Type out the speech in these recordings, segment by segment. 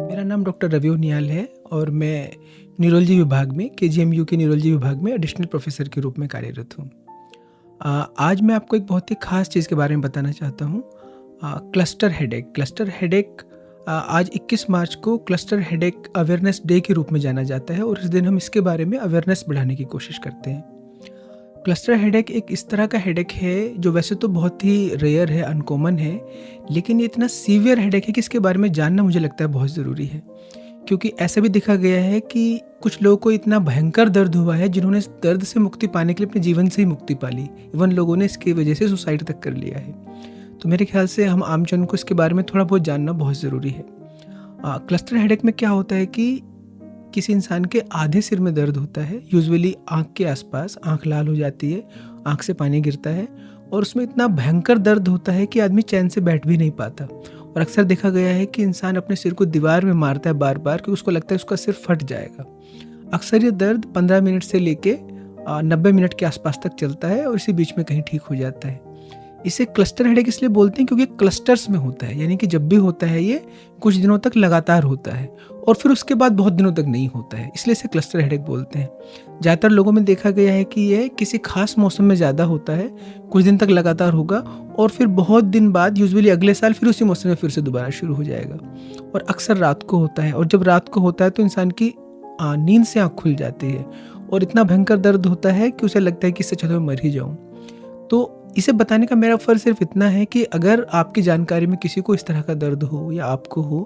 मेरा नाम डॉक्टर रवि उनियाल है और मैं न्यूरोलॉजी विभाग में केजीएमयू के न्यूरोलॉजी विभाग में एडिशनल प्रोफेसर के रूप में कार्यरत हूँ। आज मैं आपको एक बहुत ही ख़ास चीज़ के बारे में बताना चाहता हूँ। क्लस्टर हेडेक आज 21 मार्च को क्लस्टर हेडेक अवेयरनेस डे के रूप में जाना जाता है और इस दिन हम इसके बारे में अवेयरनेस बढ़ाने की कोशिश करते हैं। क्लस्टर हेडेक एक इस तरह का हेडेक है जो वैसे तो बहुत ही रेयर है, अनकॉमन है, लेकिन ये इतना सीवियर हेडेक है कि इसके बारे में जानना मुझे लगता है बहुत ज़रूरी है। क्योंकि ऐसा भी देखा गया है कि कुछ लोगों को इतना भयंकर दर्द हुआ है जिन्होंने इस दर्द से मुक्ति पाने के लिए अपने जीवन से ही मुक्ति पा ली। इवन लोगों ने इसकी वजह से सुसाइड तक कर लिया है। तो मेरे ख्याल से हम आमजन को इसके बारे में थोड़ा बहुत जानना बहुत ज़रूरी है। क्लस्टर हेडेक में क्या होता है कि किसी इंसान के आधे सिर में दर्द होता है, यूजुअली आँख के आसपास, आँख लाल हो जाती है, आँख से पानी गिरता है और उसमें इतना भयंकर दर्द होता है कि आदमी चैन से बैठ भी नहीं पाता। और अक्सर देखा गया है कि इंसान अपने सिर को दीवार में मारता है बार बार, क्योंकि उसको लगता है उसका सिर फट जाएगा। अक्सर ये दर्द 15 मिनट से लेके 90 मिनट के आसपास तक चलता है और इसी बीच में कहीं ठीक हो जाता है। इसे क्लस्टर हेडेक इसलिए बोलते हैं क्योंकि क्लस्टर्स में होता है, यानी कि जब भी होता है ये कुछ दिनों तक लगातार होता है और फिर उसके बाद बहुत दिनों तक नहीं होता है, इसलिए इसे क्लस्टर हेडेक बोलते हैं। ज़्यादातर लोगों में देखा गया है कि ये किसी खास मौसम में ज़्यादा होता है, कुछ दिन तक लगातार होगा और फिर बहुत दिन बाद, यूजुअली अगले साल, फिर उसी मौसम में फिर से दोबारा शुरू हो जाएगा। और अक्सर रात को होता है और जब रात को होता है तो इंसान की नींद से आँख खुल जाती है और इतना भयंकर दर्द होता है कि उसे लगता है कि इससे अच्छा तो मैं मर ही जाऊँ। तो इसे बताने का मेरा फ़र्ज़ सिर्फ इतना है कि अगर आपकी जानकारी में किसी को इस तरह का दर्द हो या आपको हो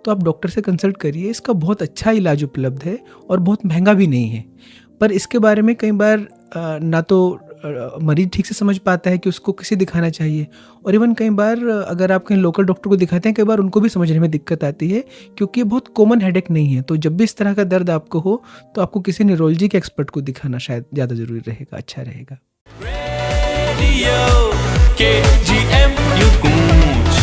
तो आप डॉक्टर से कंसल्ट करिए। इसका बहुत अच्छा इलाज उपलब्ध है और बहुत महंगा भी नहीं है। पर इसके बारे में कई बार ना तो मरीज़ ठीक से समझ पाता है कि उसको किसे दिखाना चाहिए, और इवन कई बार अगर आप कहीं लोकल डॉक्टर को दिखाते हैं, कई बार उनको भी समझने में दिक्कत आती है क्योंकि ये बहुत कॉमन हेडेक नहीं है। तो जब भी इस तरह का दर्द आपको हो तो आपको किसी न्यूरोलॉजी के एक्सपर्ट को दिखाना शायद ज़्यादा ज़रूरी रहेगा, अच्छा रहेगा। KGM, you coach.